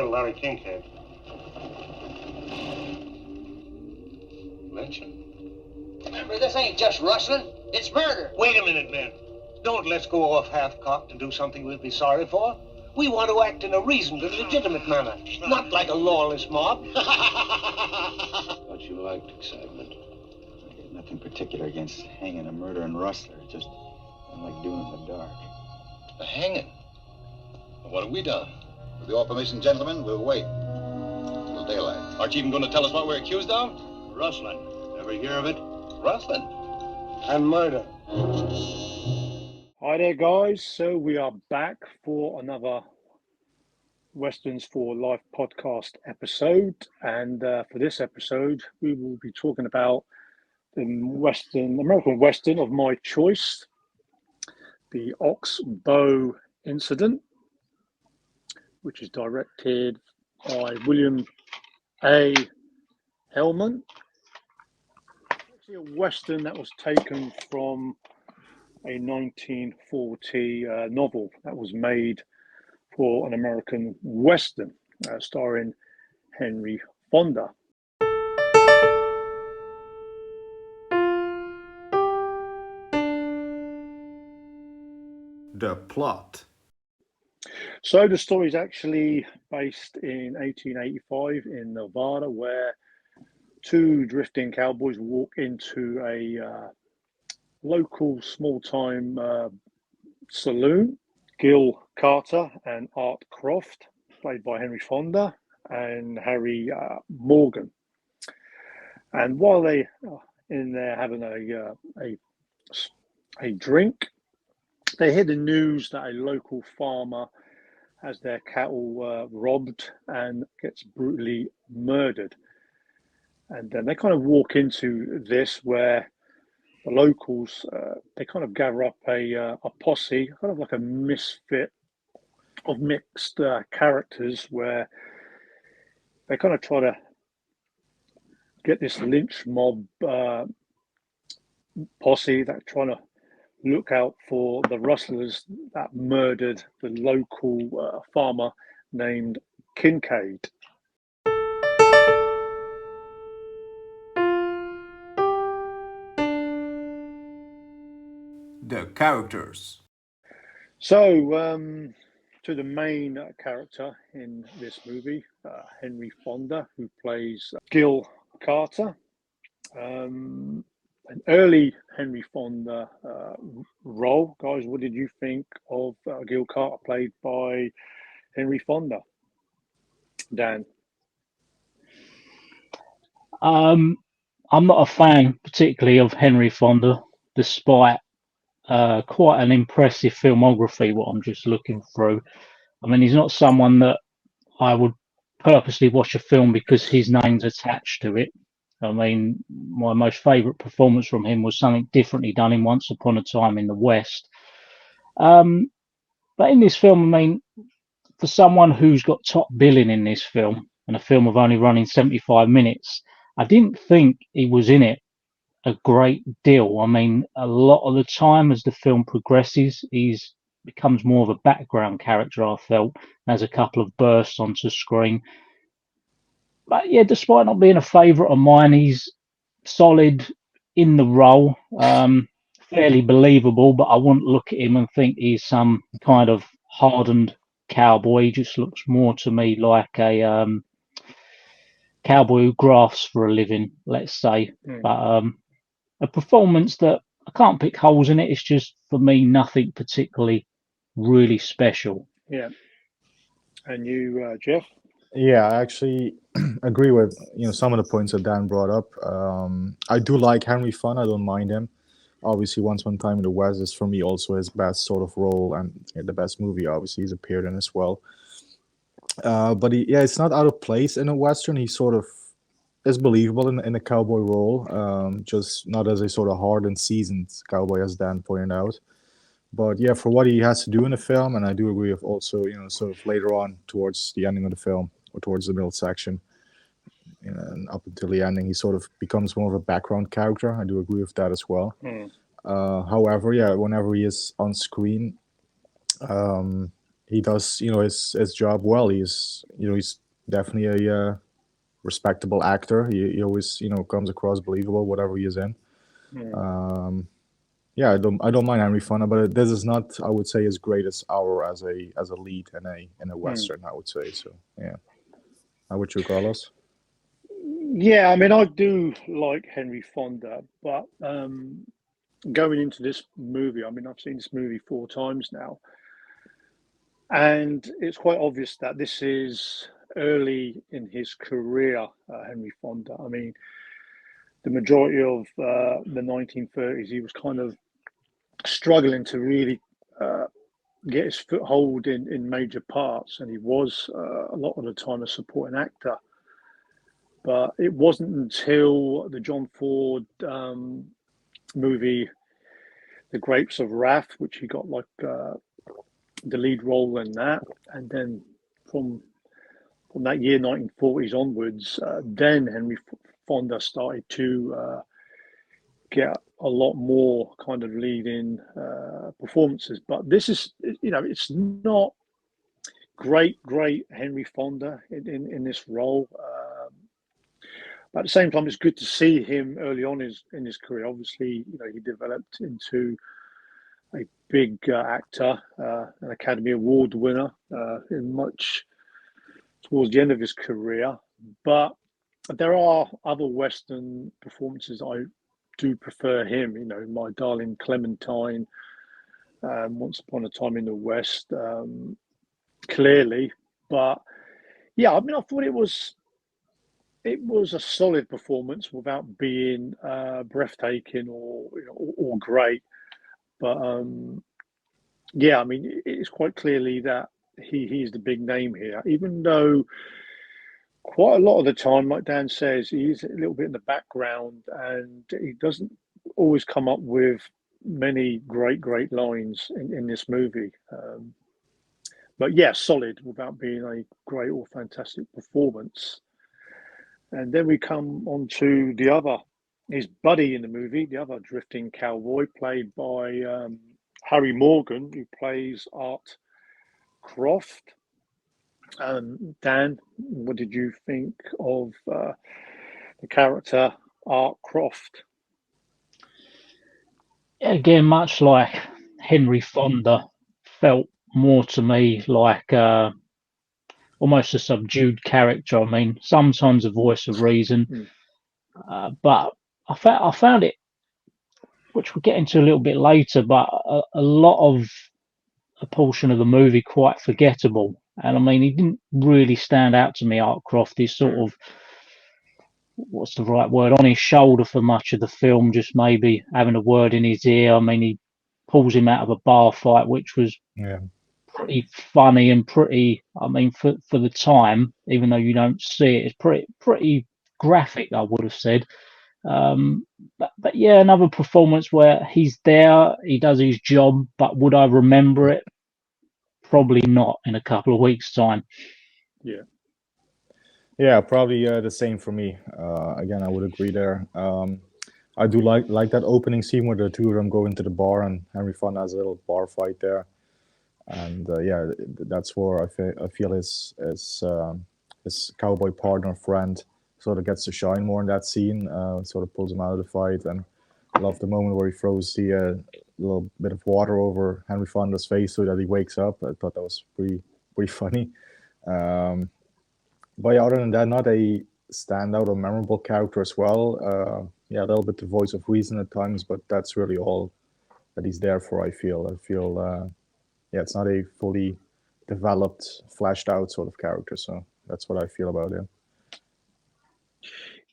killed Larry Kincaid. Lynching? Remember, this ain't just rustling. It's murder. Wait a minute, men. Don't let's go off half-cocked and do something we'll be sorry for. We want to act in a reasoned and legitimate manner, not like a lawless mob. Thought you liked excitement. I got nothing particular against hanging a murdering rustler. Just I don't like doing it in the dark. The hanging? Well, what have we done? With your permission, gentlemen, we'll wait till daylight. Aren't you even going to tell us what we're accused of? Rustling. Ever hear of it? Rustling. And murder. Hi there, guys. So we are back for another Westerns for Life podcast episode. And for this episode, we will be talking about the American Western of my choice, the Ox-Bow Incident, which is directed by William A. Hellman. Actually a Western that was taken from a 1940 novel that was made for an American Western, starring Henry Fonda. The plot. So the story is actually based in 1885 in Nevada, where two drifting cowboys walk into a local small-time saloon. Gil Carter and Art Croft, played by Henry Fonda, and Harry Morgan. And while they are in there having a drink, they hear the news that a local farmer has their cattle robbed and gets brutally murdered. And then they kind of walk into this where the locals, they kind of gather up a posse, kind of like a misfit of mixed characters, where they kind of try to get this lynch mob posse that trying to look out for the rustlers that murdered the local farmer named Kincaid. The characters. So, to the main character in this movie, Henry Fonda, who plays Gil Carter. An early Henry Fonda role. Guys, what did you think of Gil Carter, played by Henry Fonda? Dan? I'm not a fan particularly of Henry Fonda, despite quite an impressive filmography, what I'm just looking through. I mean, he's not someone that I would purposely watch a film because his name's attached to it. I mean, my most favourite performance from him was something differently done in Once Upon a Time in the West. But in this film, I mean, for someone who's got top billing in this film, and a film of only running 75 minutes, I didn't think he was in it a great deal. I mean, a lot of the time as the film progresses, he's becomes more of a background character, I felt, as a couple of bursts onto screen. But yeah, despite not being a favourite of mine, he's solid in the role, fairly believable, but I wouldn't look at him and think he's some kind of hardened cowboy. He just looks more to me like a cowboy who grafts for a living, let's say. But a performance that I can't pick holes in it. It's just, for me, nothing particularly really special. Yeah. And you, Jeff? Yeah, I actually agree with some of the points that Dan brought up. I do like Henry Fonda. I don't mind him. Obviously, Once Upon a Time in the West is for me also his best sort of role and the best movie. Obviously, he's appeared in as well. But it's not out of place in a Western. He sort of is believable in a cowboy role, just not as a sort of hard and seasoned cowboy, as Dan pointed out. But yeah, for what he has to do in the film, and I do agree with also, sort of later on towards the ending of the film or towards the middle section, and up until the ending, he sort of becomes more of a background character. I do agree with that as well. However, yeah, whenever he is on screen, he does his job well. He's definitely a respectable actor. He always comes across believable whatever he is in. Mm. Yeah, I don't mind Henry Fonda, but this is not, I would say, his greatest hour as a lead in a western. I would say so. Yeah. How would you, Carlos? Yeah, I mean, I do like Henry Fonda, but going into this movie, I mean, I've seen this movie 4 times now, and it's quite obvious that this is early in his career, Henry Fonda. I mean, the majority of the 1930s, he was kind of struggling to really uh, get his foothold in major parts, and he was a lot of the time a supporting actor. But it wasn't until the John Ford movie, The Grapes of Wrath, which he got like the lead role in that, and then from that year 1940s onwards, then Henry Fonda started to get a lot more kind of leading performances. But this is, it's not great Henry Fonda in this role. But at the same time, it's good to see him early on in his career. Obviously, he developed into a big actor, an Academy Award winner, in much towards the end of his career. But there are other Western performances I do prefer him. My Darling Clementine, Once Upon a Time in the West, clearly. But yeah, I mean, I thought it was a solid performance without being breathtaking or great. But yeah, I mean, it's quite clearly that he's the big name here, even though quite a lot of the time, like Dan says, he's a little bit in the background and he doesn't always come up with many great lines in this movie. But yeah, solid without being a great or fantastic performance. And then we come on to his buddy in the movie, the other drifting cowboy, played by Harry Morgan, who plays Art Croft. Dan, what did you think of the character Art Croft? Again, much like Henry Fonda, felt more to me like almost a subdued character. I mean, sometimes a voice of reason, but I found it, which we'll get into a little bit later, but a lot of a portion of the movie quite forgettable. And I mean, he didn't really stand out to me, Art Croft. He's sort of, what's the right word, on his shoulder for much of the film, just maybe having a word in his ear. I mean, he pulls him out of a bar fight, which was pretty funny and pretty, I mean, for the time, even though you don't see it, it's pretty graphic, I would have said. But yeah, another performance where he's there, he does his job, but would I remember it? Probably not in a couple of weeks' time. Yeah, probably the same for me. Again, I would agree there. I do like that opening scene where the two of them go into the bar and Henry Fonda has a little bar fight there, and yeah, that's where I feel his cowboy partner friend sort of gets to shine more in that scene. Sort of pulls him out of the fight, and I love the moment where he throws the little bit of water over Henry Fonda's face so that he wakes up. I thought that was pretty funny. But yeah, other than that, not a standout or memorable character as well. Yeah, a little bit the voice of reason at times, but that's really all that he's there for. I feel, yeah, it's not a fully developed, fleshed out sort of character. So that's what I feel about him.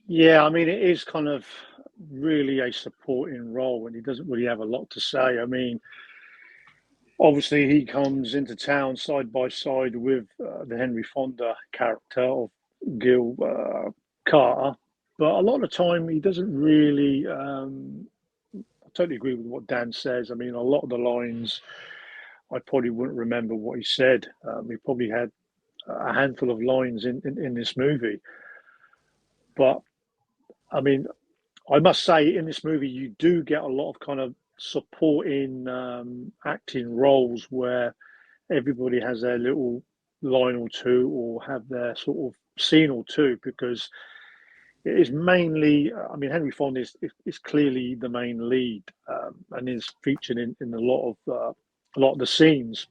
Yeah, I mean, it is kind of really a supporting role, and he doesn't really have a lot to say. I mean, obviously, he comes into town side by side with the Henry Fonda character of Gil Carter, but a lot of the time he doesn't really. I totally agree with what Dan says. I mean, a lot of the lines I probably wouldn't remember what he said. He probably had a handful of lines in this movie, but I mean, I must say, in this movie, you do get a lot of kind of supporting acting roles where everybody has their little line or two, or have their sort of scene or two, because it is mainly, I mean, Henry Fonda is clearly the main lead, and is featured in a lot of the scenes.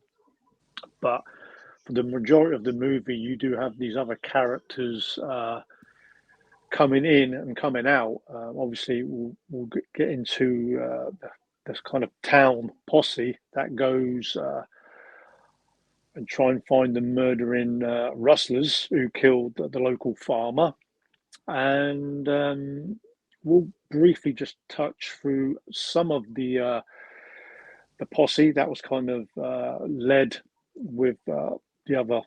But for the majority of the movie, you do have these other characters coming in and coming out. Obviously, we'll get into this kind of town posse that goes and try and find the murdering rustlers who killed the local farmer. And we'll briefly just touch through some of the posse that was kind of led with the other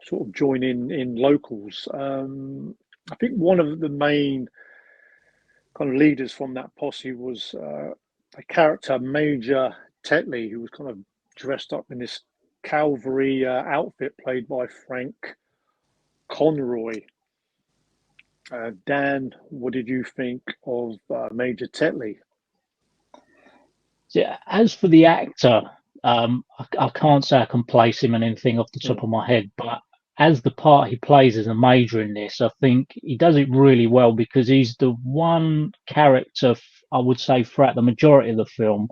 sort of joining in locals. I think one of the main kind of leaders from that posse was a character, Major Tetley, who was kind of dressed up in this cavalry outfit played by Frank Conroy. Dan, what did you think of Major Tetley? Yeah, as for the actor, I can't say I can place him in anything off the top of my head, but as the part he plays as a major in this, I think he does it really well, because he's the one character, I would say, throughout the majority of the film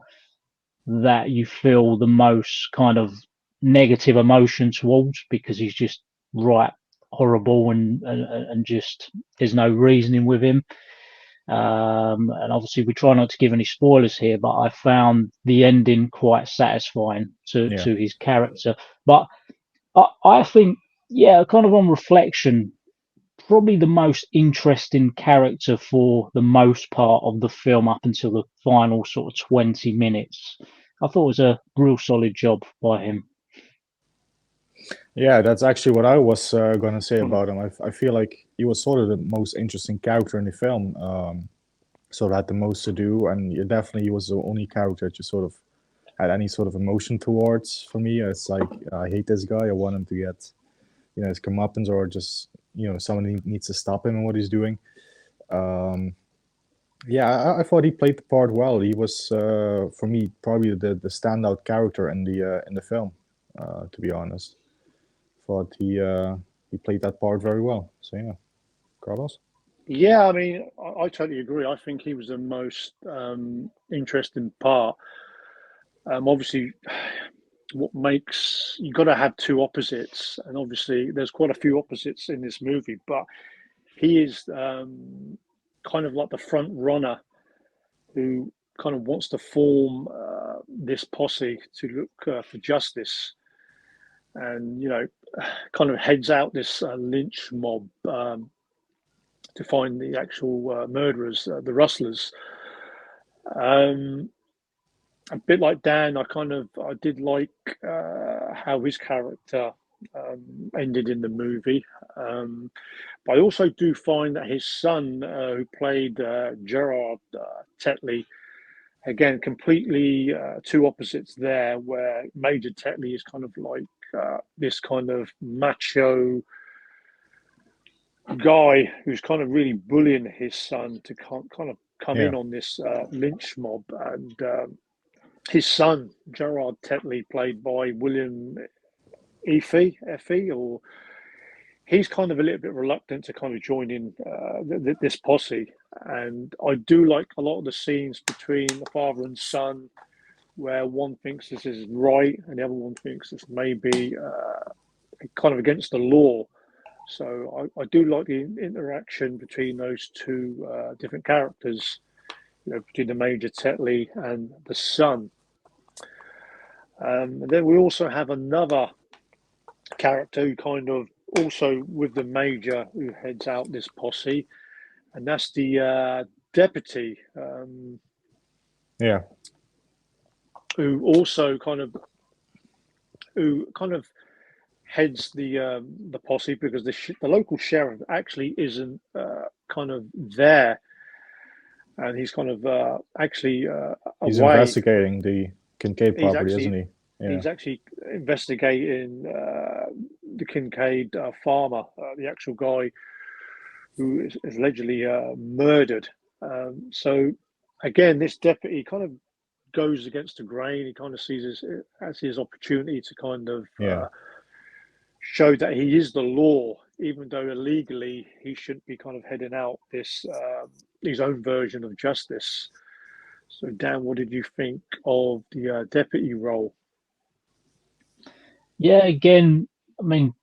that you feel the most kind of negative emotion towards, because he's just right horrible, and just there's no reasoning with him. And obviously we try not to give any spoilers here, but I found the ending quite satisfying to his character. But I think, yeah, kind of on reflection, probably the most interesting character for the most part of the film up until the final sort of 20 minutes. I thought it was a real solid job by him. Yeah, that's actually what I was going to say about him. I feel like he was sort of the most interesting character in the film. Sort of had the most to do, and definitely he was the only character that you sort of had any sort of emotion towards. For me, it's like, I hate this guy. I want him to get, his comeuppance, or just, someone needs to stop him in what he's doing. Yeah, I thought he played the part well. He was, for me, probably the standout character in the film. To be honest, thought he played that part very well. So yeah, Carlos. Yeah, I mean, I totally agree. I think he was the most interesting part. Obviously, what makes you got to have two opposites, and obviously there's quite a few opposites in this movie, but he is kind of like the front runner who kind of wants to form this posse to look for justice, and kind of heads out this lynch mob to find the actual murderers, the rustlers. A bit like Dan, I did like how his character ended in the movie. But I also do find that his son, who played Gerard Tetley, again, completely two opposites there, where Major Tetley is kind of like this kind of macho guy who's kind of really bullying his son to kind of come in on this lynch mob. And his son, Gerard Tetley, played by William Effie, or he's kind of a little bit reluctant to kind of join in this posse. And I do like a lot of the scenes between the father and son, where one thinks this is right and the other one thinks this may be kind of against the law. So I do like the interaction between those two different characters, between the Major Tetley and the son. And then we also have another character who kind of also with the Major, who heads out this posse, and that's the deputy. Who also kind of heads the posse, because the local sheriff actually isn't kind of there, and he's kind of actually he's away. Investigating the Kincaid property, isn't he? Yeah. He's actually investigating the Kincaid farmer, the actual guy who is allegedly murdered. So again, this deputy kind of goes against the grain. He kind of sees it as his opportunity to kind of show that he is the law, even though illegally he shouldn't be kind of heading out this his own version of justice. So, Dan, what did you think of the deputy role? Yeah, again, I mean,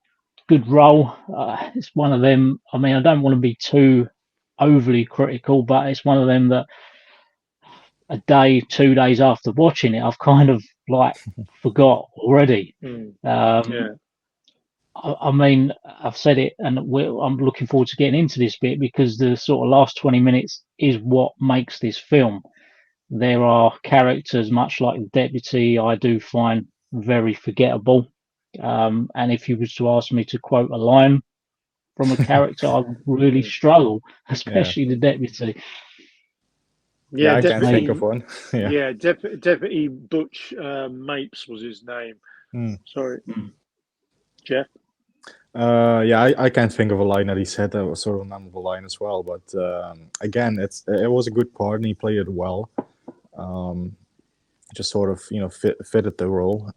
good role. It's one of them. I mean, I don't want to be too overly critical, but it's one of them that a day, 2 days after watching it, I've kind of like forgot already. I mean, I've said it, and I'm looking forward to getting into this bit because the sort of last 20 minutes is what makes this film. There are characters, much like the deputy, I do find very forgettable. And if you was to ask me to quote a line from a character, I would really struggle, especially the deputy. Yeah, I can't think of one. Deputy Butch Mapes was his name. Sorry, Jeff. I can't think of a line that he said that was sort of a memorable line as well. But again, it was a good part, and he played it well. Just sort of fitted the role.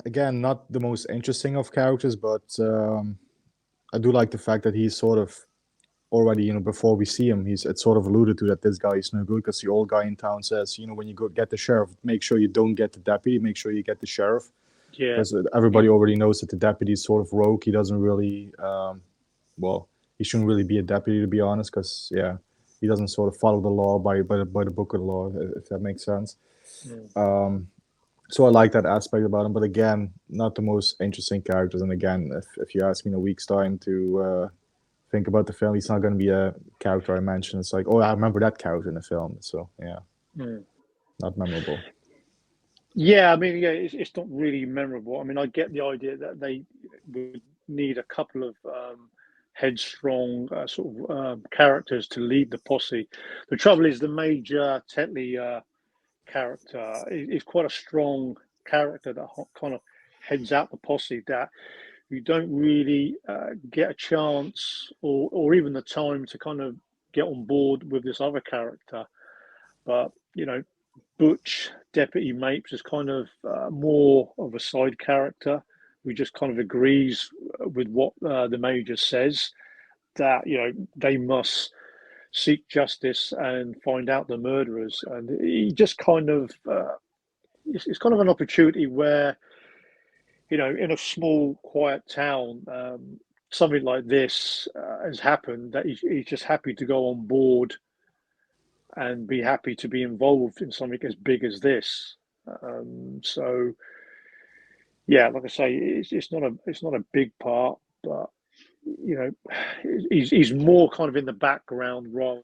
Again, not the most interesting of characters, but I do like the fact that he's sort of already, before we see him, it's sort of alluded to that this guy is no good, because the old guy in town says, when you go get the sheriff, make sure you don't get the deputy, make sure you get the sheriff. Yeah. Because everybody already knows that the deputy is sort of rogue. He doesn't really, he shouldn't really be a deputy, to be honest, because, he doesn't sort of follow the law by the book of the law, if that makes sense. So I like that aspect about him, but again, not the most interesting characters. And again, if you ask me in a week's time to think about the film, he's not going to be a character I mention. It's like, oh, I remember that character in the film. So not memorable. Yeah, I mean, it's not really memorable. I mean, I get the idea that they would need a couple of headstrong characters to lead the posse. The trouble is the Major Tetley character is quite a strong character that kind of heads out the posse, that you don't really get a chance or even the time to kind of get on board with this other character. But, Butch, Deputy Mapes, is kind of more of a side character who just kind of agrees with what the Major says, that, they must seek justice and find out the murderers. And he just kind of, it's kind of an opportunity where, in a small, quiet town, something like this has happened, that he's just happy to go on board and be happy to be involved in something as big as this. So, like I say, it's not a big part, but he's more kind of in the background role.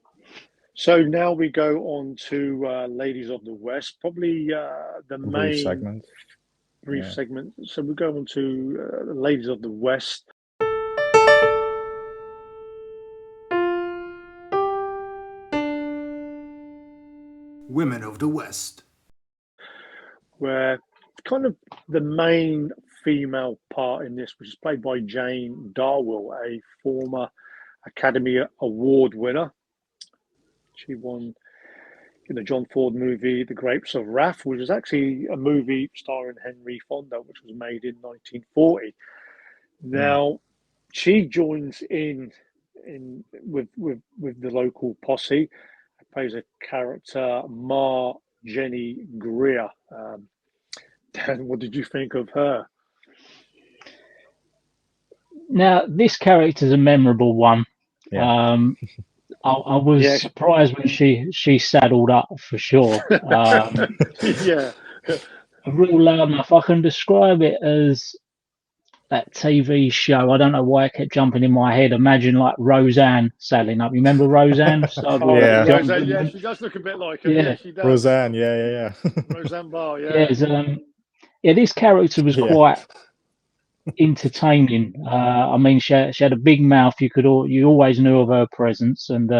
So now we go on to Ladies of the West, probably the main brief segment. So we go on to Ladies of the West. Women of the West, where kind of the main female part in this, which is played by Jane Darwell, a former Academy Award winner. She won in the John Ford movie The Grapes of Wrath, which was actually a movie starring Henry Fonda, which was made in 1940. Now, she joins in with the local posse. Plays a character, Ma Jenny Greer. Dan, what did you think of her? Now, this character is a memorable one. I was surprised when she saddled up, for sure. A real loud enough. I can describe it as that TV show. I don't know why it kept jumping in my head. Imagine like Roseanne saddling up. You remember Roseanne? Roseanne, she does look a bit like her. Yeah, she does. Roseanne, yeah. Roseanne Barr, this character was quite entertaining. I mean, she had a big mouth. You always knew of her presence, and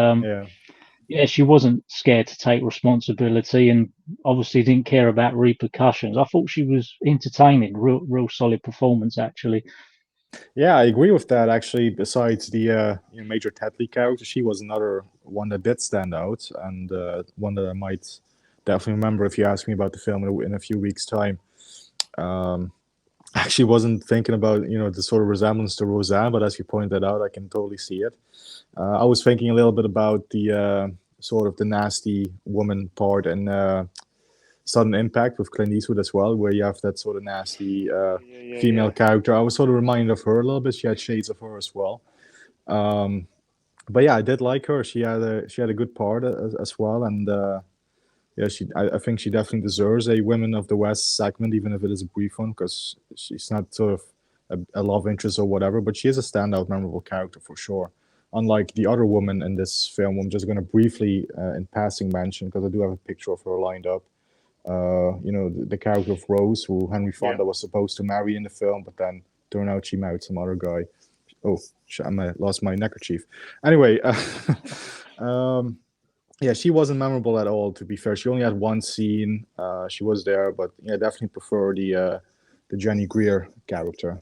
she wasn't scared to take responsibility, and obviously didn't care about repercussions. I thought she was entertaining. Real solid performance, actually. Yeah, I agree with that. Actually, besides the Major Tetley character, she was another one that did stand out, and one that I might definitely remember if you ask me about the film in a few weeks' time. Um, I actually wasn't thinking about the sort of resemblance to Roseanne, but as you pointed out, I can totally see it. I was thinking a little bit about the sort of the nasty woman part and Sudden Impact with Clint Eastwood as well, where you have that sort of nasty female character. I was sort of reminded of her a little bit. She had shades of her as well. But yeah, I did like her. She had a good part as well, and yeah, I think she definitely deserves a Women of the West segment, even if it is a brief one, because she's not sort of a love interest or whatever, but she is a standout, memorable character for sure. Unlike the other woman in this film, I'm just going to briefly, in passing, mention, because I do have a picture of her lined up. The character of Rose, who Henry Fonda was supposed to marry in the film, but then turned out she married some other guy. Oh, I lost my neckerchief. Anyway, yeah, she wasn't memorable at all, to be fair. She only had one scene. She was there, but yeah, definitely prefer the Jenny Greer character.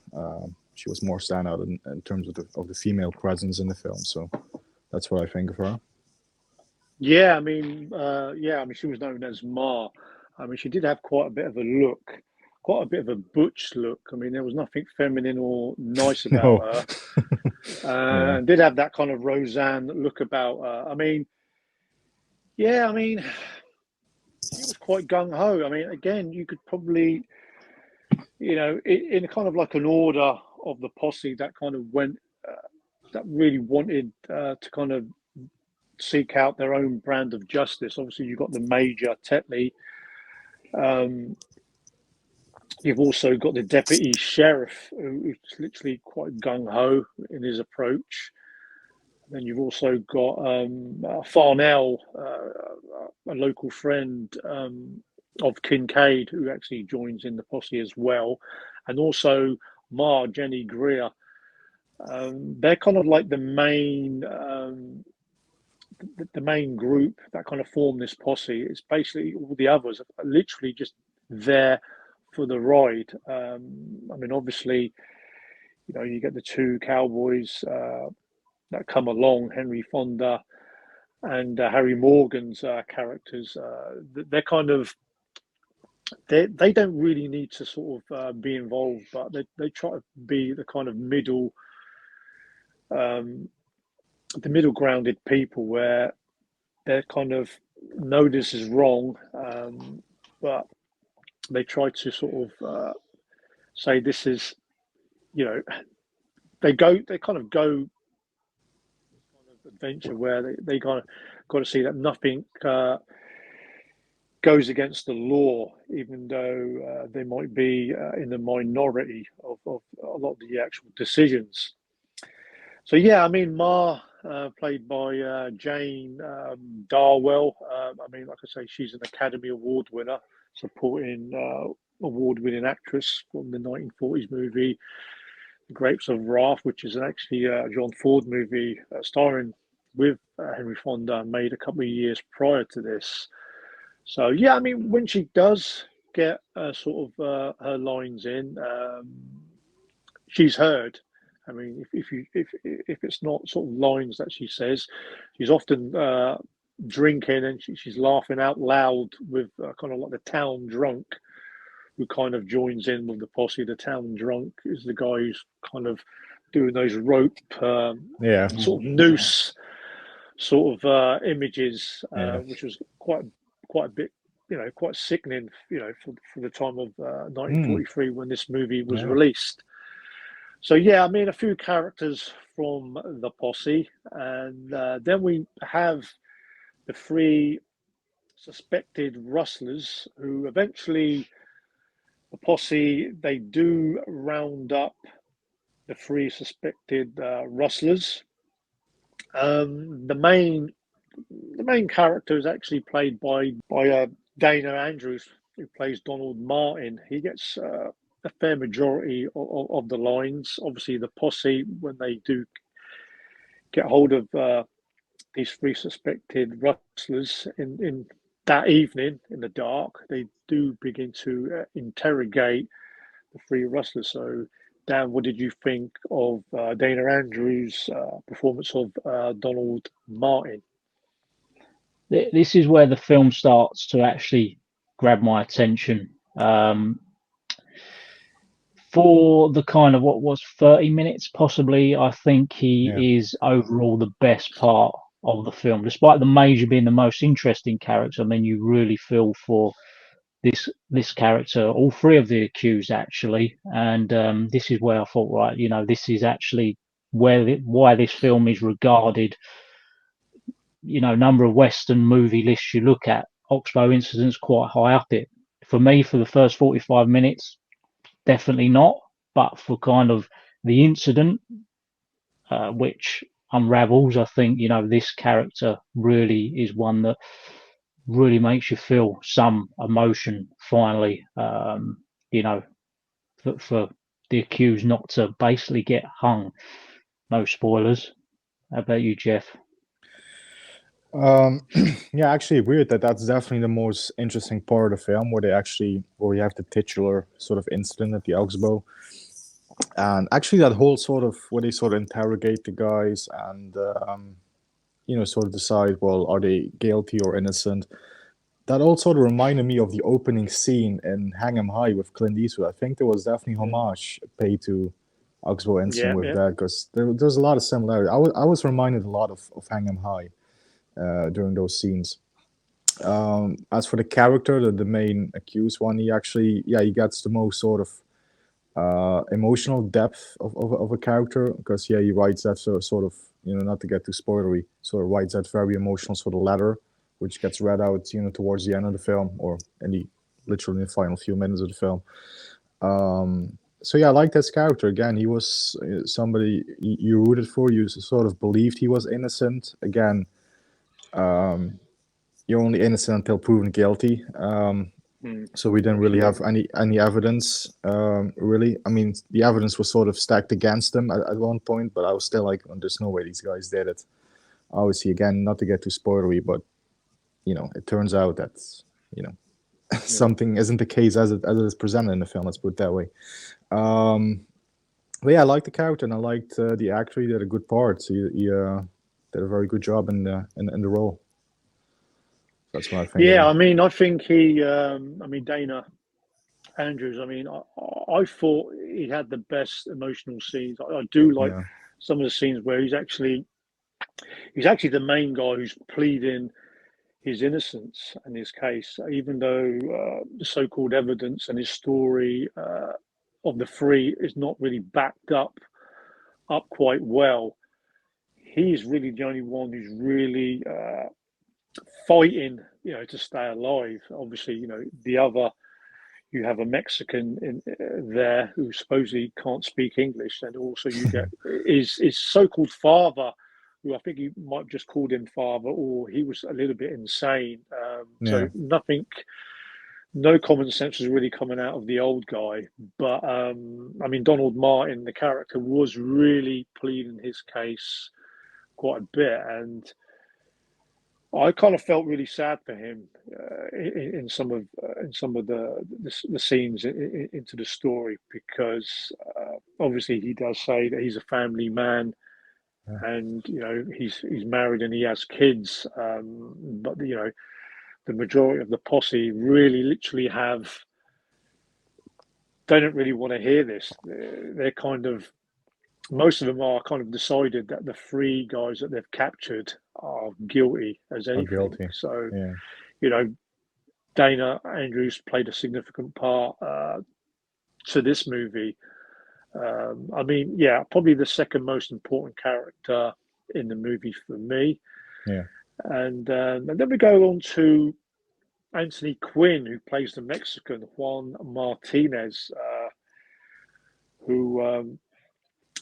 She was more standout in terms of the female presence in the film. So that's what I think of her. Yeah, I mean, she was known as Ma. I mean, she did have quite a bit of a look, quite a bit of a butch look. I mean, there was nothing feminine or nice about her. And did have that kind of Roseanne look about her. I mean, yeah, I mean, she was quite gung ho. I mean, again, you could probably, in kind of like an order of the posse that kind of went, that really wanted to kind of seek out their own brand of justice. Obviously, you've got the Major Tetley. You've also got the deputy sheriff, who's literally quite gung ho in his approach. Then you've also got Farnell, a local friend of Kincaid, who actually joins in the posse as well, and also Jenny Greer. They're kind of like the main group that kind of form this posse. It's basically all the others are literally just there for the ride. I mean, obviously, you get the two cowboys that come along, Henry Fonda and Harry Morgan's characters. They're kind of they don't really need to sort of be involved, but they try to be the kind of middle grounded people where they're kind of know this is wrong, but they try to sort of say this is, they kind of go adventure where they got to see that nothing goes against the law, even though they might be in the minority of a lot of the actual decisions. So yeah, I mean, Ma, played by Jane Darwell. I mean, like I say, she's an Academy Award winner, supporting award-winning actress from the 1940s movie The Grapes of Wrath, which is actually a John Ford movie starring with Henry Fonda, made a couple of years prior to this. So yeah, I mean, when she does get sort of her lines in, she's heard. I mean, if it's not sort of lines that she says, she's often drinking and she's laughing out loud with kind of like the town drunk, who kind of joins in with the posse. The town drunk is the guy who's kind of doing those rope, sort of noose, sort of images, which was quite a bit, quite sickening, for the time of 1943 when this movie was released. So yeah, I mean, a few characters from the posse, and then we have the three suspected rustlers who eventually, the posse, they do round up the three suspected rustlers. The main character is actually played by Dana Andrews, who plays Donald Martin. He gets a fair majority of the lines. Obviously, the posse, when they do get hold of these three suspected rustlers in that evening in the dark, they do begin to interrogate the three rustlers. So Dan, what did you think of Dana Andrews' performance of Donald Martin? This is where the film starts to actually grab my attention. For the kind of what was 30 minutes, possibly, I think he is overall the best part of the film. Despite the Major being the most interesting character, I mean, you really feel for this character, all three of the accused actually, and this is where I thought, right, this is actually why this film is regarded. Number of Western movie lists you look at, Oxbow Incident's quite high up it. For me, for the first 45 minutes, definitely not. But for kind of the incident, which unravels, I think, this character really is one that really makes you feel some emotion finally, for the accused not to basically get hung. No spoilers. How about you, Jeff? Yeah, I actually agree with that. That's definitely the most interesting part of the film, where we have the titular sort of incident at the Oxbow, and actually that whole sort of where they sort of interrogate the guys and sort of decide, well, are they guilty or innocent. That all sort of reminded me of the opening scene in Hang 'Em High with Clint Eastwood. I think there was definitely homage paid to Oxbow incident with that, because there's a lot of similarity. I was reminded a lot of Hang 'Em High during those scenes. As for the character, the main accused one, he gets the most sort of emotional depth of a character, because he writes that sort of, not to get too spoilery, sort of writes that very emotional sort of letter, which gets read out, towards the end of the film, or literally in the final few minutes of the film. So I like this character. Again, he was somebody you rooted for. You sort of believed he was innocent. Again, you're only innocent until proven guilty. So we didn't really have any evidence, really. I mean, the evidence was sort of stacked against them at one point, but I was still like, there's no way these guys did it. Obviously, again, not to get too spoilery, but it turns out that something isn't the case as it is presented in the film. Let's put it that way. But I liked the character, and I liked the actor. He did a good part. So he did a very good job in the role. That's what I think. Yeah, I mean, I think Dana Andrews, I thought he had the best emotional scenes. I do like some of the scenes where he's actually the main guy who's pleading his innocence in his case, even though the so-called evidence and his story of the three is not really backed up quite well. He's really the only one who's really fighting, to stay alive. Obviously, you have a Mexican in there who supposedly can't speak English, and also you get his so-called father, who I think he might have just called him father, or he was a little bit insane. So no common sense was really coming out of the old guy. But Donald Martin, the character, was really pleading his case quite a bit, and I kind of felt really sad for him in some of the scenes into the story, because obviously he does say that he's a family man, and he's married and he has kids, but the majority of the posse really literally they don't really want to hear this. They're kind of, most of them are kind of decided that the three guys that they've captured are guilty as anything. So, Dana Andrews played a significant part to this movie. Probably the second most important character in the movie for me. Yeah. And then we go on to Anthony Quinn, who plays the Mexican Juan Martinez, who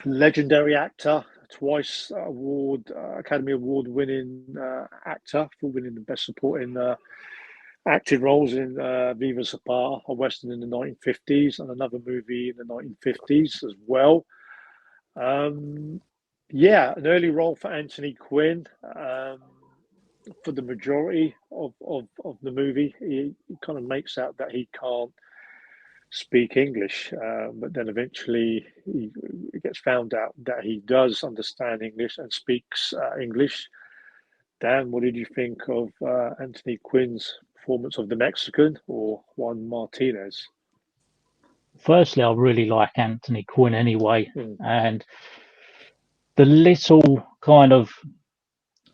legendary actor, twice Academy Award winning actor for winning the Best Supporting acting roles in Viva Zapata, a Western in the 1950s, and another movie in the 1950s as well. An early role for Anthony Quinn. For the majority of the movie, he kind of makes out that he can't speak English, but then eventually he gets found out that he does understand English and speaks English. Dan, what did you think of Anthony Quinn's performance of the Mexican or Juan Martinez? Firstly, I really like Anthony Quinn anyway, Mm. and the little kind of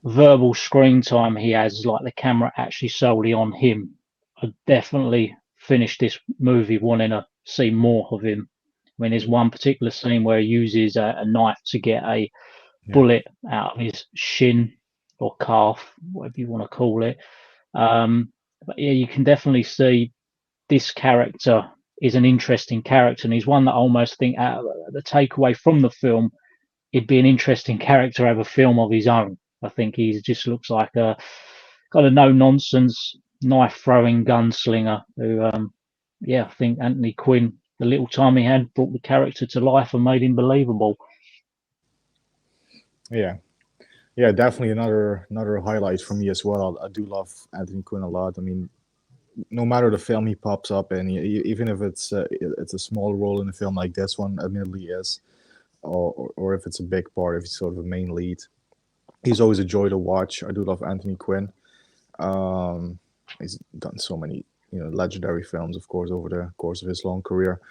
verbal screen time he has, like the camera actually solely on him, I definitely finished this movie wanting to see more of him. I mean, there's one particular scene where he uses a knife to get a bullet out of his shin or calf, whatever you want to call it. But yeah, you can definitely see this character is an interesting character, and he's one that I almost think the takeaway from the film, it'd be an interesting character to have a film of his own. I think he just looks like a kind of no nonsense knife throwing gunslinger who, I think Anthony Quinn, the little time he had, brought the character to life and made him believable. Yeah, definitely another highlight for me as well. I do love Anthony Quinn a lot. I mean, no matter the film he pops up in, even if it's a small role in a film like this one, admittedly is, or if it's a big part, if he's sort of a main lead, he's always a joy to watch. I do love Anthony Quinn. He's done so many, legendary films, of course, over the course of his long career.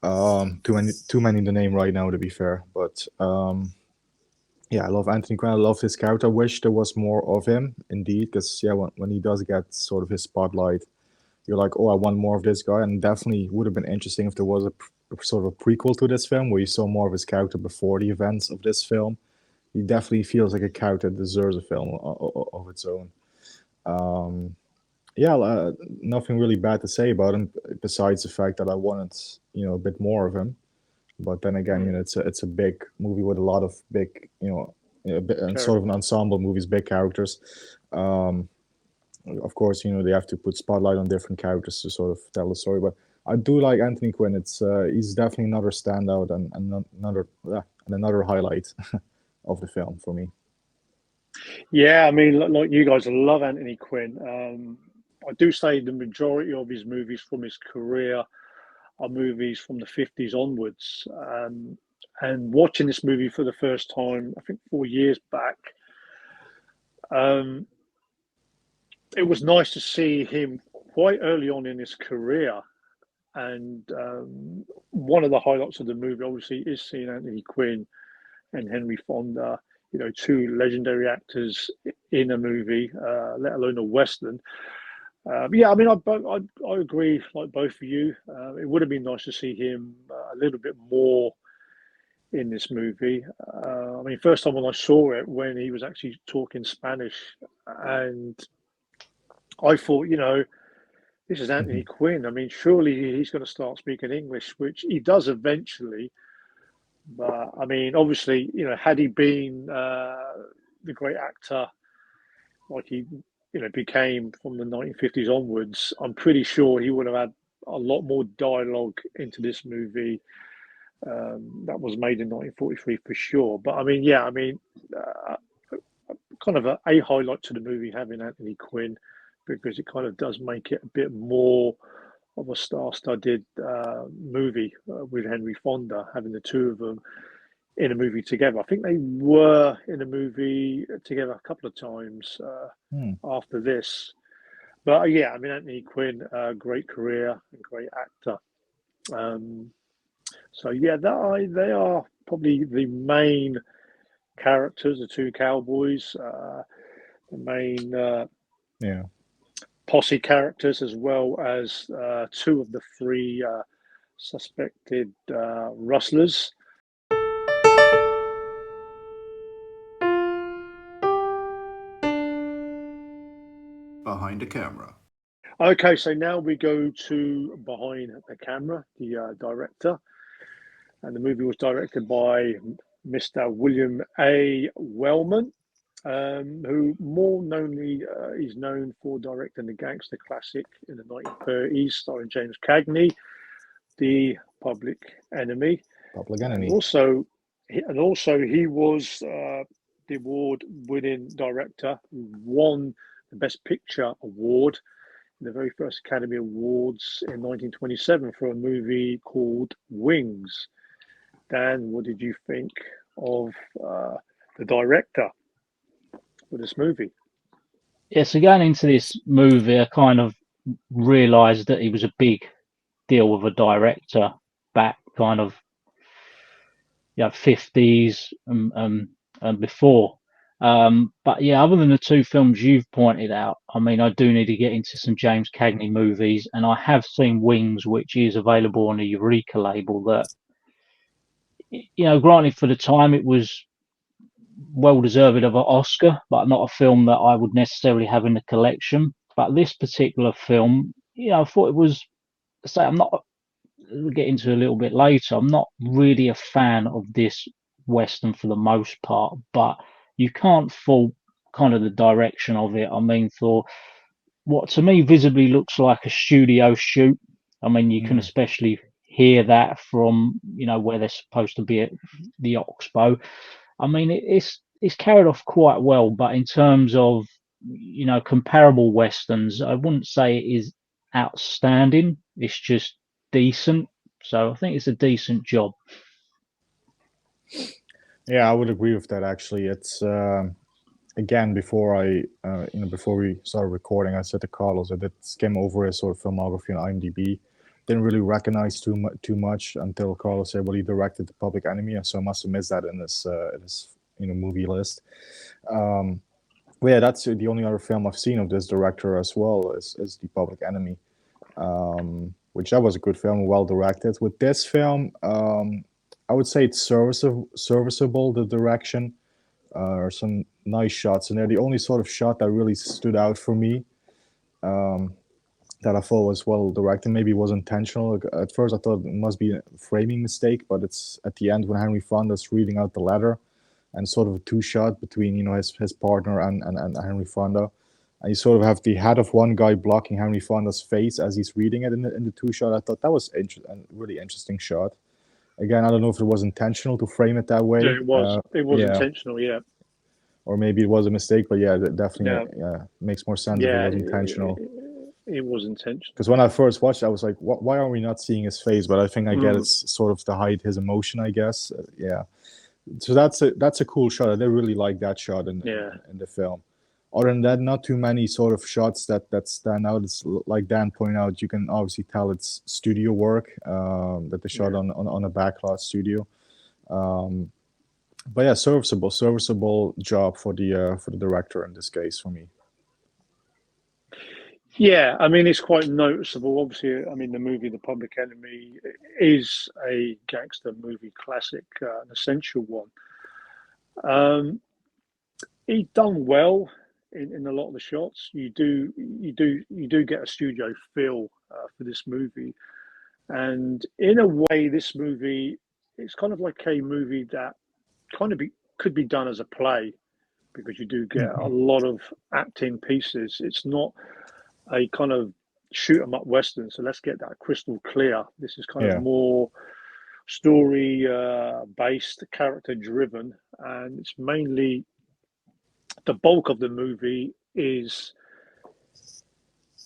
Too many to name right now, to be fair. But I love Anthony Quinn. I love his character. I wish there was more of him, indeed, because when he does get sort of his spotlight, you're like, oh, I want more of this guy. And definitely would have been interesting if there was a sort of a prequel to this film where you saw more of his character before the events of this film. He definitely feels like a character that deserves a film of its own. Nothing really bad to say about him besides the fact that I wanted, a bit more of him. But then again, it's a big movie with a lot of big, sort of an ensemble movies, big characters. Of course, they have to put spotlight on different characters to sort of tell the story. But I do like Anthony Quinn. He's definitely another standout and another highlight of the film for me. Yeah, I mean, like you guys, I love Anthony Quinn. I do say the majority of his movies from his career are movies from the 50s onwards. And watching this movie for the first time, I think 4 years back, it was nice to see him quite early on in his career. And one of the highlights of the movie, obviously, is seeing Anthony Quinn and Henry Fonda, two legendary actors in a movie, let alone a Western. I mean, I agree, like both of you. It would have been nice to see him a little bit more in this movie. I mean, first time when I saw it, when he was actually talking Spanish, and I thought, this is Anthony Quinn. I mean, surely he's going to start speaking English, which he does eventually. But I mean, obviously, had he been the great actor like he, became from the 1950s onwards, I'm pretty sure he would have had a lot more dialogue into this movie that was made in 1943 for sure. But I mean, kind of a highlight to the movie having Anthony Quinn, because it kind of does make it a bit more of a star-studded movie with Henry Fonda, having the two of them in a movie together. I think they were in a movie together a couple of times after this. But I mean, Anthony Quinn, great career and great actor. They are probably the main characters, the two cowboys, the main posse characters, as well as two of the three suspected rustlers. Behind the camera. Okay, so now we go to behind the camera, the director. And the movie was directed by Mr. William A. Wellman, who more knownly is known for directing the gangster classic in the 1930s, starring James Cagney, The Public Enemy. And also he was the award-winning director who won the Best Picture award the very first Academy Awards in 1927 for a movie called Wings. Dan, what did you think of the director for this movie? Yeah, so going into this movie, I kind of realised that he was a big deal of a director back kind of 50s and before. But yeah, other than the two films you've pointed out, I mean, I do need to get into some James Cagney movies, and I have seen Wings, which is available on the Eureka label. That, granted for the time it was well deserved of an Oscar, but not a film that I would necessarily have in the collection. But this particular film, I thought it was. Say, I'm not. We'll get into a little bit later. I'm not really a fan of this Western for the most part, but you can't fault kind of the direction of it. I mean, for what to me visibly looks like a studio shoot. I mean, you can especially hear that from, where they're supposed to be at the Oxbow. I mean, it's carried off quite well, but in terms of, comparable Westerns, I wouldn't say it is outstanding. It's just decent. So I think it's a decent job. Yeah, I would agree with that. Actually, it's again before before we started recording, I said to Carlos I did skim over his sort of filmography on IMDb. Didn't really recognize too much until Carlos said, "Well, he directed The Public Enemy," so I must have missed that in this movie list. But yeah, that's the only other film I've seen of this director as well is The Public Enemy, which that was a good film, well directed. With this film, I would say it's serviceable. The direction, some nice shots, and they're the only sort of shot that really stood out for me. That I thought was well directed. Maybe it was intentional. At first, I thought it must be a framing mistake, but it's at the end when Henry Fonda's reading out the letter, and sort of a two-shot between his partner and Henry Fonda, and you sort of have the head of one guy blocking Henry Fonda's face as he's reading it in the two-shot. I thought that was a really interesting shot. Again, I don't know if it was intentional to frame it that way. Yeah, it was. It was intentional, yeah. Or maybe it was a mistake, but yeah, it definitely makes more sense if it was intentional. It was intentional. Because when I first watched it, I was like, why are we not seeing his face? But I think I get it's sort of to hide his emotion, I guess. Yeah. So that's a cool shot. I did really like that shot in the film. Other than that, not too many sort of shots that stand out. It's like Dan pointed out, you can obviously tell it's studio work that they shot on a backlot studio. But yeah, serviceable job for the director in this case for me. Yeah, I mean, it's quite noticeable. Obviously, I mean, the movie The Public Enemy is a gangster movie classic, an essential one. He's done well in a lot of the shots. You do get a studio feel for this movie, and in a way, this movie it's kind of like a movie that could be done as a play, because you do get a lot of acting pieces. It's not a kind of shoot 'em up Western, so let's get that crystal clear. This is kind of more story based, character driven, and it's mainly the bulk of the movie is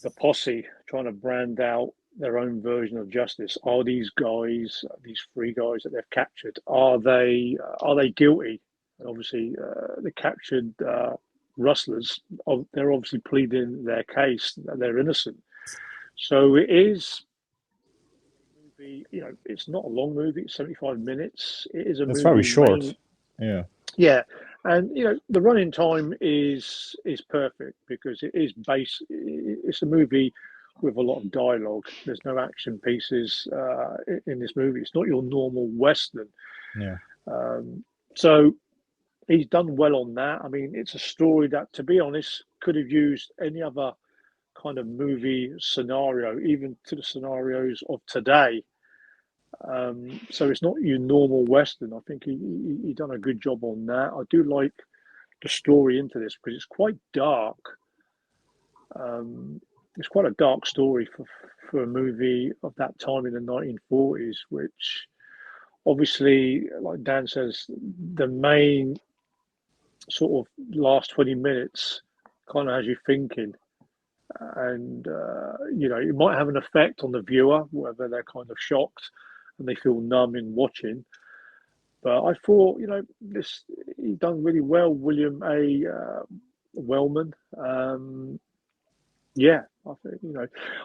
the posse trying to brand out their own version of justice. Are these guys, these three guys that they've captured, are they guilty? And obviously, the captured rustlers, they're obviously pleading their case that they're innocent. So it is a movie, it's not a long movie, it's 75 minutes. It is a movie. It's very short. Yeah. And the running time is perfect, because it's a movie with a lot of dialogue. There's no action pieces in this movie. It's not your normal Western. So he's done well on that. I mean, it's a story that, to be honest, could have used any other kind of movie scenario, even to the scenarios of today. So it's not your normal Western. I think he done a good job on that. I do like the story into this, because it's quite dark. It's quite a dark story for a movie of that time in the 1940s, which obviously, like Dan says, the main sort of last 20 minutes kind of has you thinking, and it might have an effect on the viewer, whether they're kind of shocked and they feel numb in watching. But I thought, this he done really well, William A. Wellman. Yeah, I think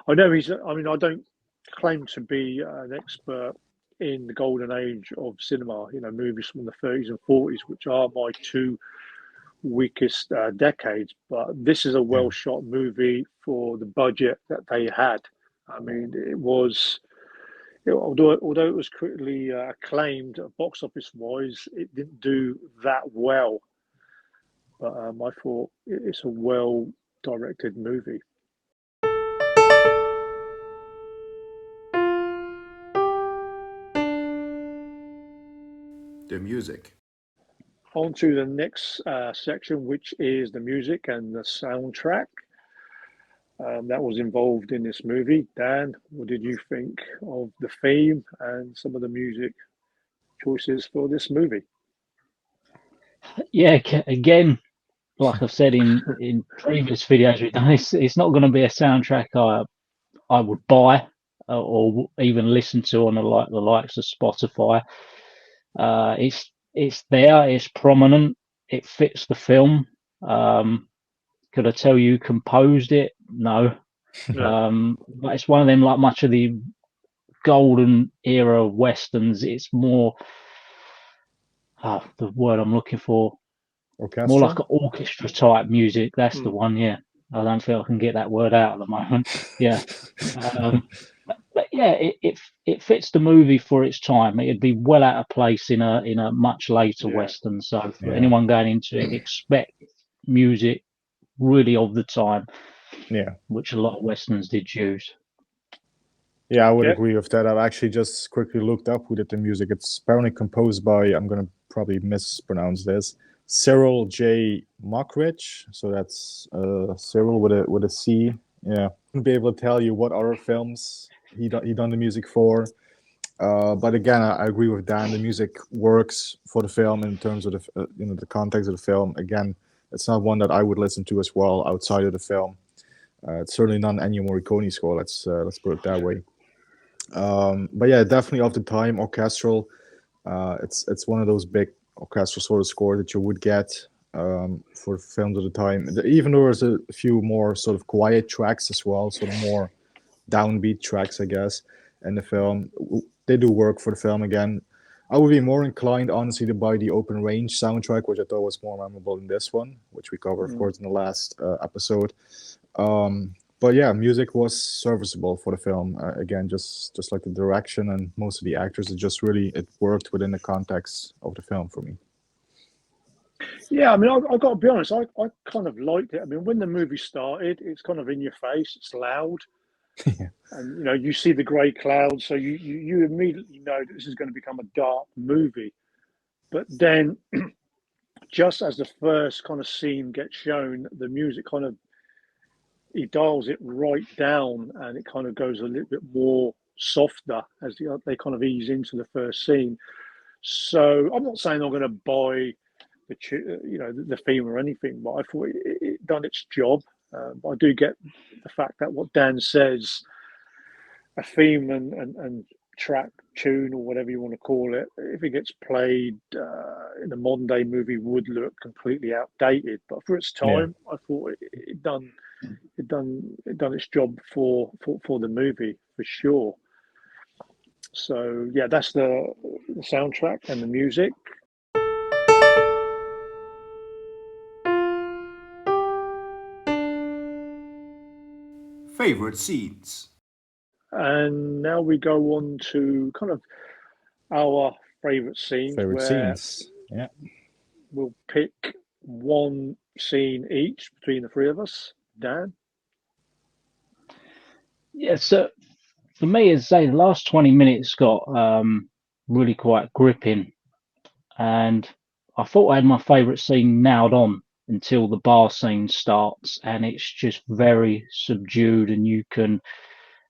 I know he's. I mean, I don't claim to be an expert in the golden age of cinema. Movies from the 30s and 40s, which are my two weakest decades. But this is a well shot movie for the budget that they had. I mean, it was. Although it was critically acclaimed box office wise, it didn't do that well. But I thought it's a well directed movie. The music. On to the next section, which is the music and the soundtrack that was involved in this movie. Dan, what did you think of the theme and some of the music choices for this movie? Yeah, again, like I've said in previous videos we've done, it's not going to be a soundtrack I would buy or even listen to on the likes of Spotify. It's there, it's prominent, it fits the film. Could I tell you who composed it? No. But it's one of them, like much of the golden era westerns, it's more the word I'm looking for. Orchestra? More like an orchestra type music. That's the one, yeah. I don't feel I can get that word out at the moment. Yeah. But yeah, it fits the movie for its time. It'd be well out of place in a much later western. So for anyone going into it, expect music really of the time. Yeah. Which a lot of westerns did use. Yeah, I would agree with that. I've actually just quickly looked up who did the music. It's apparently composed by, I'm going to probably mispronounce this, Cyril J. Mockridge. So that's Cyril with a C. Yeah. Wouldn't be able to tell you what other films he done the music for. But again, I agree with Dan. The music works for the film in terms of the context of the film. Again, it's not one that I would listen to as well outside of the film. It's certainly not an Ennio Morricone score. Let's put it that way. But yeah, definitely of the time, orchestral. It's one of those big orchestral sort of score that you would get for films of the time. Even though there's a few more sort of quiet tracks as well, sort of more downbeat tracks, I guess, in the film. They do work for the film again. I would be more inclined, honestly, to buy the Open Range soundtrack, which I thought was more memorable than this one, which we covered, of course, in the last episode. But yeah, music was serviceable for the film. Again, just like the direction and most of the actors, it worked within the context of the film for me. Yeah, I mean, I've got to be honest, I kind of liked it. I mean, when the movie started, it's kind of in your face, it's loud. And you see the grey clouds, so you immediately know that this is going to become a dark movie. But then just as the first kind of scene gets shown, the music kind of, he dials it right down, and it kind of goes a little bit more softer as they kind of ease into the first scene. So I'm not saying I'm going to buy the theme or anything, but I thought it done its job. But I do get the fact that what Dan says, a theme and track, tune, or whatever you want to call it, if it gets played in a modern day movie, would look completely outdated. But for its time, I thought it done its job for the movie for sure. So yeah, that's the soundtrack and the music. Favorite scenes. And now we go on to kind of our favorite scenes. Yeah. We'll pick one scene each between the three of us. Dan? Yeah, so for me, as I say, the last 20 minutes got really quite gripping. And I thought I had my favourite scene nailed on until the bar scene starts. And it's just very subdued. And you can,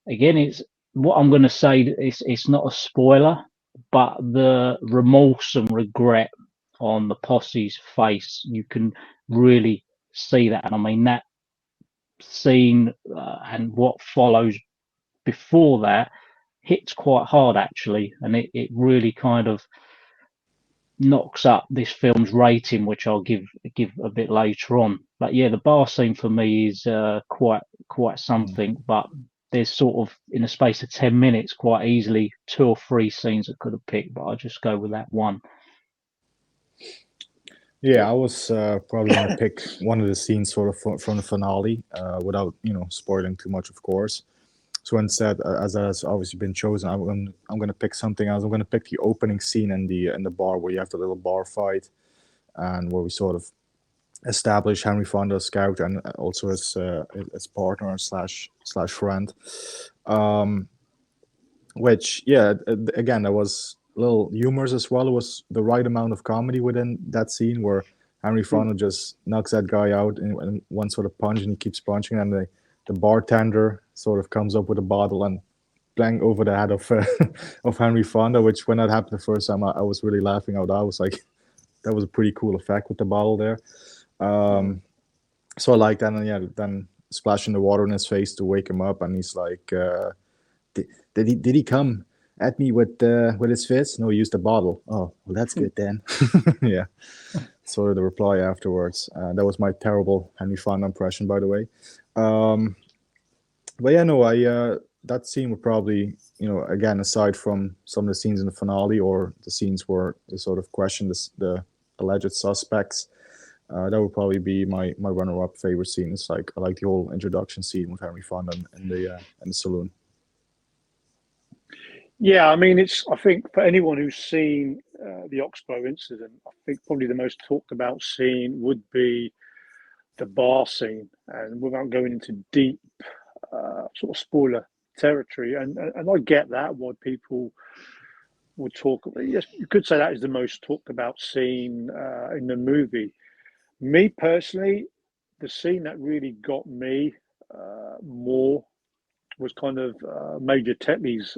again, it's what I'm going to say, it's not a spoiler, but the remorse and regret on the posse's face, you can really see that. And I mean, scene and what follows before that hits quite hard actually, and it really kind of knocks up this film's rating, which I'll give a bit later on. But yeah, the bar scene for me is quite something. But there's sort of, in a space of 10 minutes, quite easily 2 or 3 scenes I could have picked, but I'll just go with that one. Yeah, I was probably going to pick one of the scenes sort of from the finale, without spoiling too much, of course. So instead, as has obviously been chosen, I'm going to pick something else. I'm going to pick the opening scene in the bar, where you have the little bar fight, and where we sort of establish Henry Fonda's character and also his partner slash friend. Which, yeah, again, there was little humors as well. It was the right amount of comedy within that scene, where Henry Fonda just knocks that guy out in one sort of punch, and he keeps punching, and the bartender sort of comes up with a bottle and bang over the head of of Henry Fonda, which, when that happened the first time, I was really laughing out. I was like, that was a pretty cool effect with the bottle there. So I like that, and yeah, then splashing the water in his face to wake him up, and he's like, did he come at me with his fist? No, he used a bottle. Oh, well, that's good then. Yeah. Sort of the reply afterwards. That was my terrible Henry Fonda impression, by the way. But yeah, no, that scene would probably, again, aside from some of the scenes in the finale or the scenes where they sort of question the alleged suspects, that would probably be my runner-up favorite scene. It's like, I like the whole introduction scene with Henry Fonda in the saloon. Yeah, I mean, I think for anyone who's seen the Oxbow incident, I think probably the most talked about scene would be the bar scene. And without going into deep sort of spoiler territory, and I get that, why people would talk. Yes, you could say that is the most talked about scene in the movie. Me personally, the scene that really got me more was kind of Major Tetley's.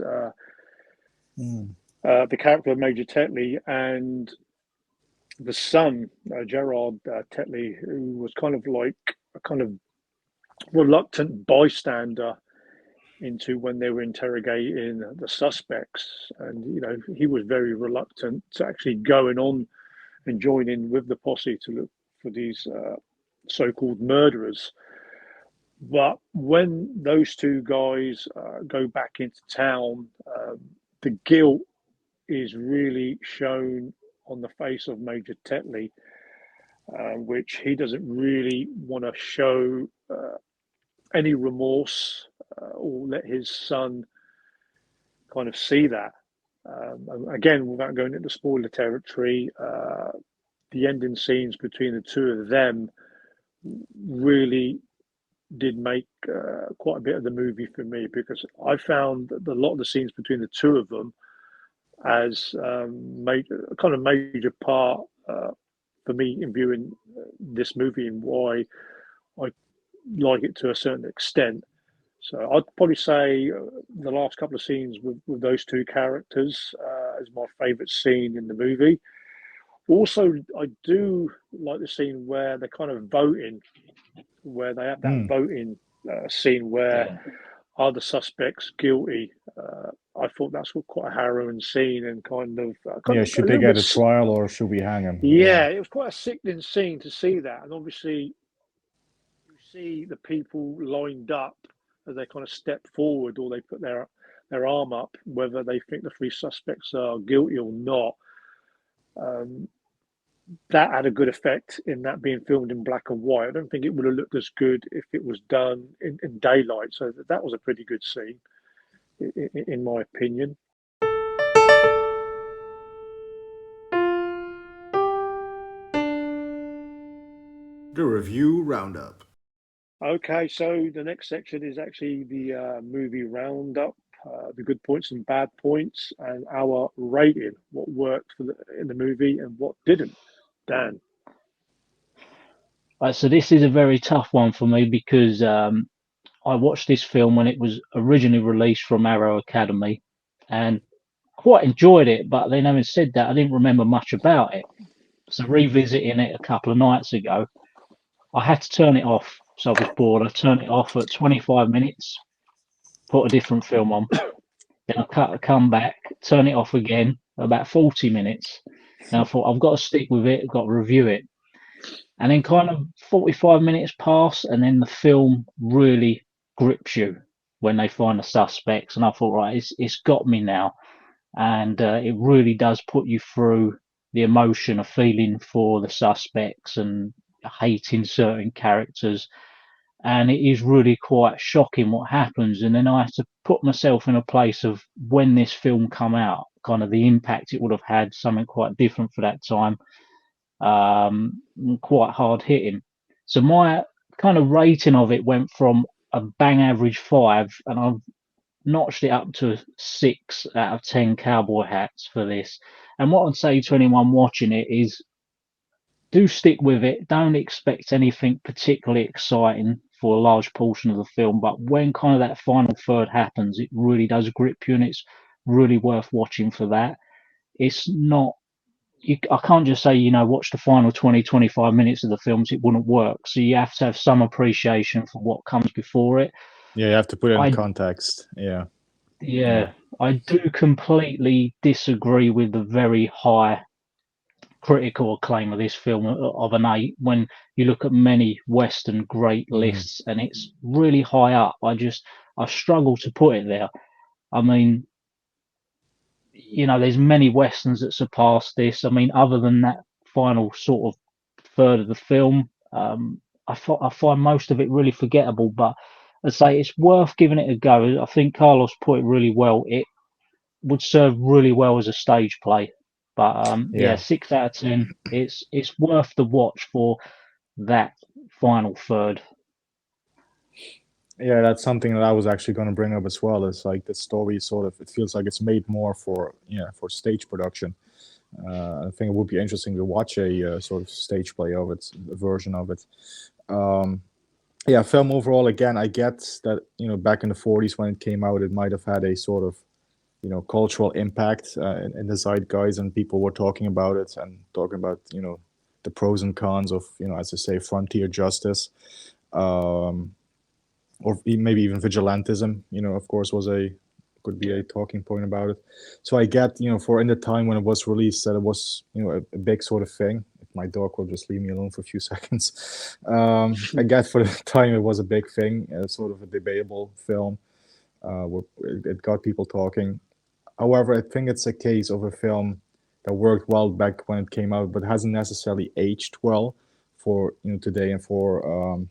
The character of Major Tetley and the son, Gerard Tetley, who was kind of like a kind of reluctant bystander into when they were interrogating the suspects. And, he was very reluctant to actually going on and join in with the posse to look for these so-called murderers. But when those two guys go back into town, the guilt is really shown on the face of Major Tetley, which he doesn't really want to show any remorse or let his son kind of see that. Again, without going into spoiler territory, the ending scenes between the two of them really did make quite a bit of the movie for me, because I found that a lot of the scenes between the two of them as a major part for me in viewing this movie, and why I like it to a certain extent. So I'd probably say the last couple of scenes with those two characters is my favourite scene in the movie. Also, I do like the scene where they're kind of voting, where they have that voting scene where are the suspects guilty. I thought that's quite a harrowing scene, and should they get a trial or should we hang them? Yeah, it was quite a sickening scene to see that. And obviously you see the people lined up as they kind of step forward, or they put their arm up, whether they think the 3 suspects are guilty or not. That had a good effect in that being filmed in black and white. I don't think it would have looked as good if it was done in daylight. So that was a pretty good scene, in my opinion. The Review Roundup. Okay, so the next section is actually the movie roundup, the good points and bad points, and our rating, what worked in the movie and what didn't. Dan. Right, so this is a very tough one for me, because I watched this film when it was originally released from Arrow Academy and quite enjoyed it, but then having said that, I didn't remember much about it. So revisiting it a couple of nights ago, I had to turn it off So I was bored. I turned it off at 25 minutes, put a different film on. Then I come back, turn it off again, about 40 minutes. And I thought, I've got to stick with it, I've got to review it. And then kind of 45 minutes pass, and then the film really grips you when they find the suspects. And I thought, right, it's got me now. And it really does put you through the emotion of feeling for the suspects and hating certain characters. And it is really quite shocking what happens. And then I have to put myself in a place of when this film come out, kind of the impact it would have had, something quite different for that time, quite hard hitting. So my kind of rating of it went from a bang average 5, and I've notched it up to 6 out of 10 cowboy hats for this. And what I'd say to anyone watching it is, do stick with it. Don't expect anything particularly exciting for a large portion of the film, but when kind of that final third happens, it really does grip you, and it's really worth watching for that. It's not, I can't just say, watch the final 20, 25 minutes of the films. It wouldn't work. So you have to have some appreciation for what comes before it. Yeah, you have to put it in context. Yeah, I do completely disagree with the very high critical acclaim of this film of an 8 when you look at many Western great lists, and it's really high up. I struggle to put it there. I mean, there's many Westerns that surpass this. I mean, other than that final sort of third of the film, I find most of it really forgettable, but I'd say it's worth giving it a go. I think Carlos put it really well. It would serve really well as a stage play. But 6 out of 10. It's worth the watch for that final third. Yeah, that's something that I was actually going to bring up as well. It's like the story sort of, it feels like it's made more for stage production. I think it would be interesting to watch a sort of stage play of it, a version of it. Film overall, again, I get that, back in the 40s when it came out, it might have had a sort of, cultural impact in the zeitgeist, and people were talking about it and talking about, the pros and cons of, as I say, frontier justice, or maybe even vigilantism, of course, could be a talking point about it. So I get, for in the time when it was released, that it was, a big sort of thing. If my dog will just leave me alone for a few seconds. I get for the time it was a big thing, sort of a debatable film. It got people talking. However, I think it's a case of a film that worked well back when it came out, but hasn't necessarily aged well for today and for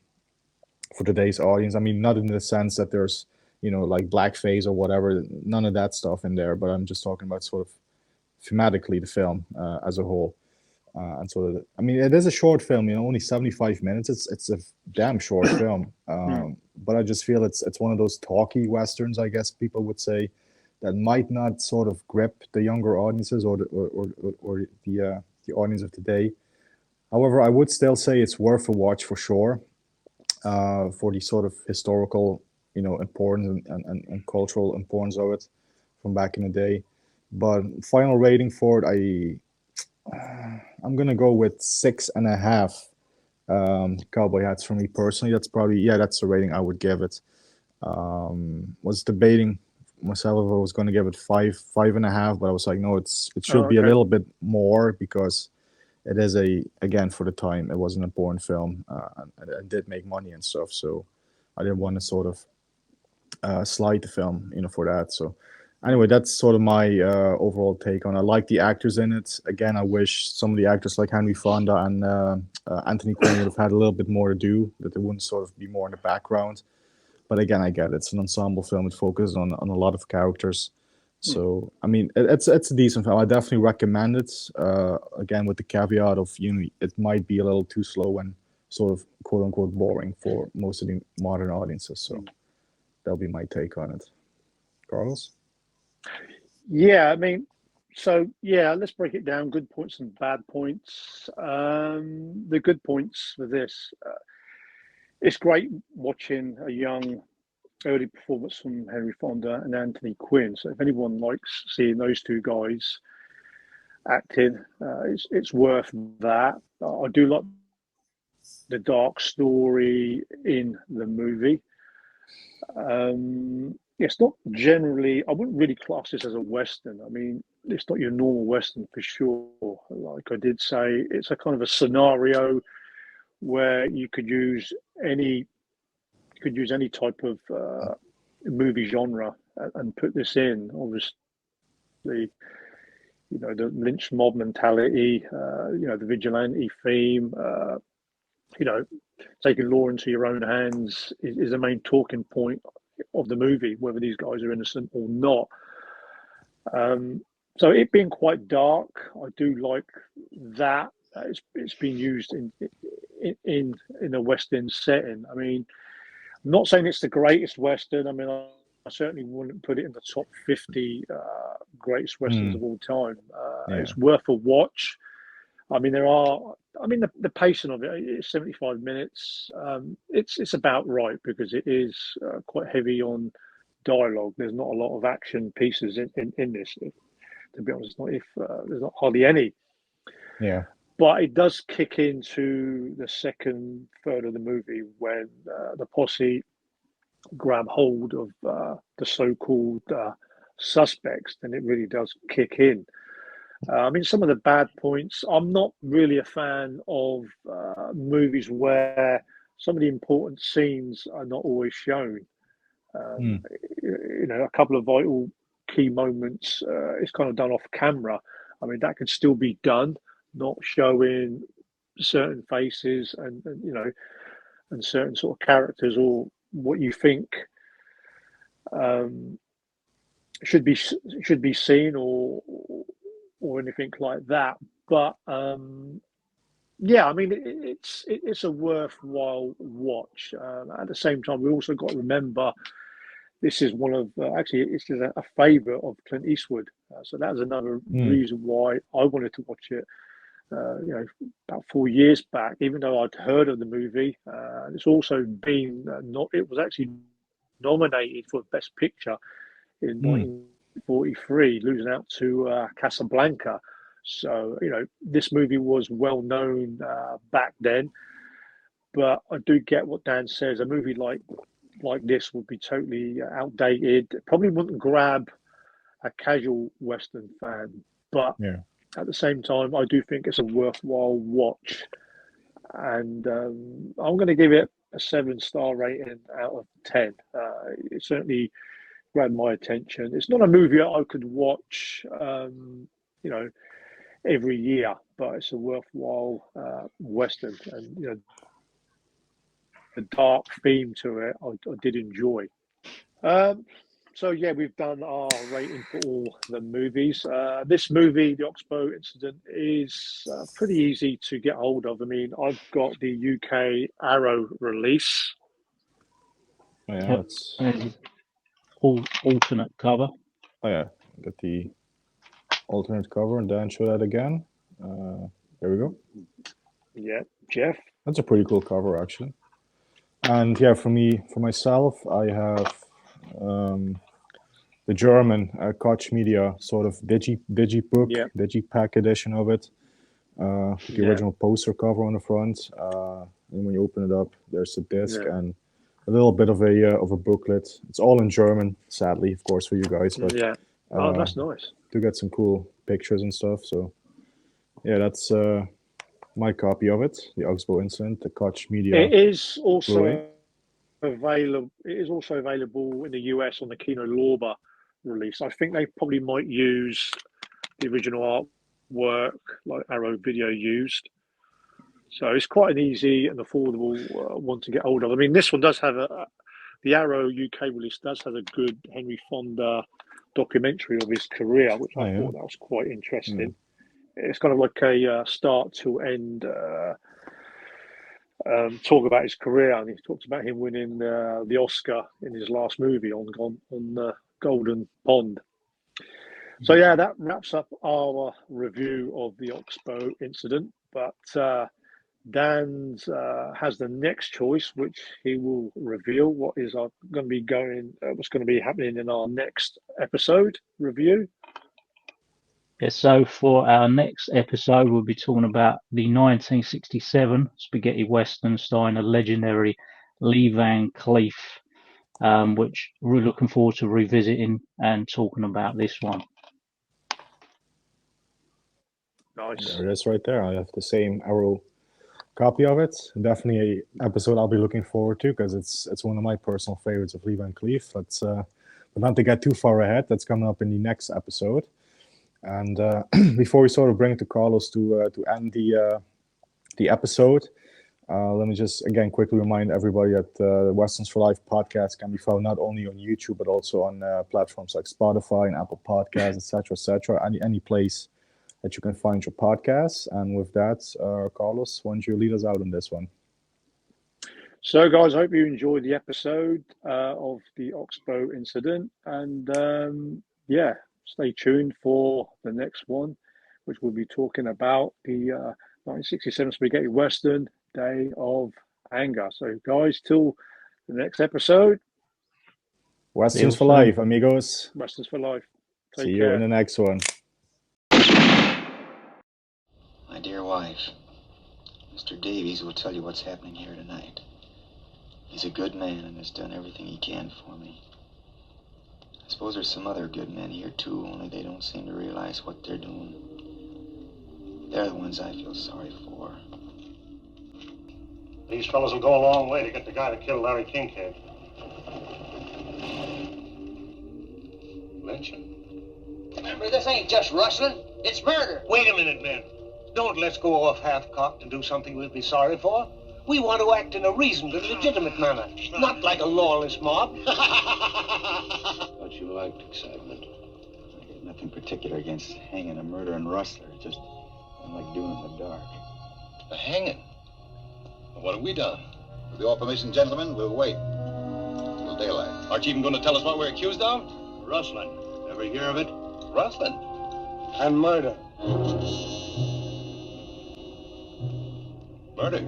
today's audience. I mean, not in the sense that there's like blackface or whatever, none of that stuff in there. But I'm just talking about sort of thematically the film as a whole. And sort of, I mean, it is a short film, only 75 minutes. It's a damn short film. But I just feel it's one of those talky westerns, I guess people would say, that might not sort of grip the younger audiences or the audience of today. However, I would still say it's worth a watch for sure, for the sort of historical, importance and cultural importance of it from back in the day. But final rating for it, I'm gonna go with 6.5 cowboy hats for me personally. That's probably that's the rating I would give it. Was debating myself if I was going to give it 5.5, but I was like, no, it should be a little bit more, because it is again, for the time, it was an important film, and it did make money and stuff. So I didn't want to sort of slide the film, for that. So anyway, that's sort of my overall take on it. I like the actors in it. Again, I wish some of the actors like Henry Fonda and Anthony Quinn would have had a little bit more to do, that they wouldn't sort of be more in the background. But again, I get it. It's an ensemble film. It focuses on a lot of characters. So, I mean, it's a decent film. I definitely recommend it. Again, with the caveat of, it might be a little too slow and sort of quote unquote boring for most of the modern audiences. So that'll be my take on it. Carlos? Yeah, I mean, let's break it down. Good points and bad points. The good points for this, it's great watching a young early performance from Henry Fonda and Anthony Quinn. So if anyone likes seeing those two guys acting, it's worth that. I do like the dark story in the movie. It's not generally, I wouldn't really class this as a Western. I mean, it's not your normal Western for sure. Like I did say, it's a kind of a scenario where you could use any type of movie genre and put this in. Obviously, you know, the lynch mob mentality, you know, the vigilante theme, you know, taking law into your own hands is the main talking point of the movie, whether these guys are innocent or not. So it being quite dark, I do like that. It's been used in a Western setting. I mean, I'm not saying it's the greatest Western. I mean, I certainly wouldn't put it in the top 50 greatest Westerns of all time. It's worth a watch. I mean, the pacing of it is 75 minutes. It's about right because it is quite heavy on dialogue. There's not a lot of action pieces in this. To be honest, there's not hardly any. Yeah. But it does kick into the second third of the movie when the posse grab hold of the so-called suspects, then it really does kick in. I mean, some of the bad points, I'm not really a fan of movies where some of the important scenes are not always shown. You know, a couple of vital key moments is kind of done off camera. I mean, that could still be done, not showing certain faces and you know, and certain sort of characters or what you think should be seen or anything like that. But yeah, I mean, it's a worthwhile watch. At the same time, we also got to remember this is one of actually it's a favourite of Clint Eastwood. So that was another reason why I wanted to watch it. You know, about 4 years back, even though I'd heard of the movie, it's also been it was actually nominated for Best Picture in 1943, losing out to Casablanca. So, you know, this movie was well known back then, but I do get what Dan says. A movie like this would be totally outdated. It probably wouldn't grab a casual Western fan, but at the same time, I do think it's a worthwhile watch. And I'm going to give it a 7-star rating out of 10. It certainly grabbed my attention. It's not a movie I could watch, you know, every year, but it's a worthwhile Western. And, you know, the dark theme to it, I did enjoy. So yeah, we've done our rating for all the movies. This movie, The Oxbow Incident, is pretty easy to get hold of. I mean, I've got the UK Arrow release. Oh, yeah, that's alternate cover. Oh yeah, got the alternate cover, and then show that again. There we go. Yeah, Jeff. That's a pretty cool cover, actually. And yeah, for myself, I have the German Koch Media sort of digibook, digipack edition of it. The original poster cover on the front. And when you open it up, there's a disc and a little bit of a booklet. It's all in German, sadly, of course, for you guys. But oh, that's nice. To get some cool pictures and stuff. So yeah, that's my copy of it, the Oxbow Incident, the Koch Media. It is also available. It is also available in the US on the Kino Lorber release. I think they probably might use the original artwork like Arrow Video used. So it's quite an easy and affordable one to get hold of. I mean, this one does have the Arrow UK release does have a good Henry Fonda documentary of his career, which I thought that was quite interesting. It's kind of like a start to end talk about his career, and he talks about him winning the Oscar in his last movie on Golden Pond. So yeah, that wraps up our review of the Oxbow Incident. But Dan has the next choice, which he will reveal what is going to be what's going to be happening in our next episode review. Yeah, so for our next episode, we'll be talking about the 1967 spaghetti western starring the legendary Lee Van Cleef, which we're looking forward to revisiting and talking about this one. Nice. There it is right there. I have the same Arrow copy of it. Definitely a episode I'll be looking forward to because it's one of my personal favorites of Lee Van Cleef. But not to get too far ahead, that's coming up in the next episode. And before we sort of bring it to Carlos to end the episode, let me just again quickly remind everybody that the Westerns for Life podcast can be found not only on YouTube but also on platforms like Spotify and Apple Podcasts, etc., any place that you can find your podcasts. And with that, Carlos, why don't you lead us out on this one? So, guys, I hope you enjoyed the episode of the Oxbow incident. And, stay tuned for the next one, which we'll be talking about the 1967 Spaghetti Western, Day of Anger. So, guys, till the next episode. Westerns for life, amigos. Westerns for life. See you in the next one. My dear wife, Mr. Davies will tell you what's happening here tonight. He's a good man and has done everything he can for me. I suppose there's some other good men here too, only they don't seem to realize what they're doing. They're the ones I feel sorry for. These fellows will go a long way to get the guy that killed Larry Kincaid. Lynching? Remember, this ain't just rustling. It's murder. Wait a minute, men. Don't let's go off half-cocked and do something we'll be sorry for. We want to act in a reasoned and legitimate manner, not like a lawless mob. But you liked excitement. I got nothing particular against hanging a murdering rustler. Just I like doing it in the dark. A hanging? Well, what have we done? With your permission, gentlemen, we'll wait till daylight. Aren't you even going to tell us what we're accused of? Rustling. Ever hear of it? Rustling. And murder. Murder.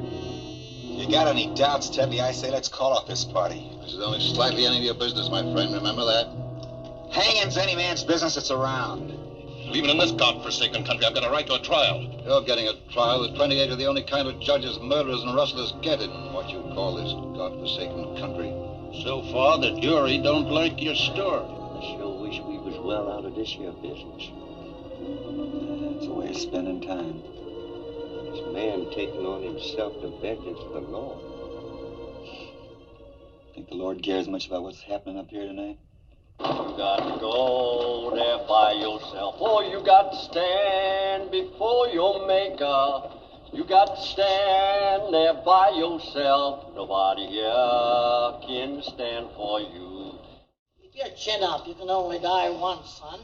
You got any doubts, Teddy? I say let's call off this party. This is only slightly any of your business, my friend. Remember that? Hanging's any man's business that's around. Even in this godforsaken country, I've got a right to a trial. You're getting a trial. The 28 are the only kind of judges murderers and rustlers get in what you call this godforsaken country. So far, the jury don't like your story. I sure wish we was well out of this here business. It's a way of spending time. This man taking on himself the vengeance of the Lord. Think the Lord cares much about what's happening up here tonight? You got to go there by yourself. Oh, you got to stand before your maker. You got to stand there by yourself. Nobody here can stand for you. Keep your chin up. You can only die once, son.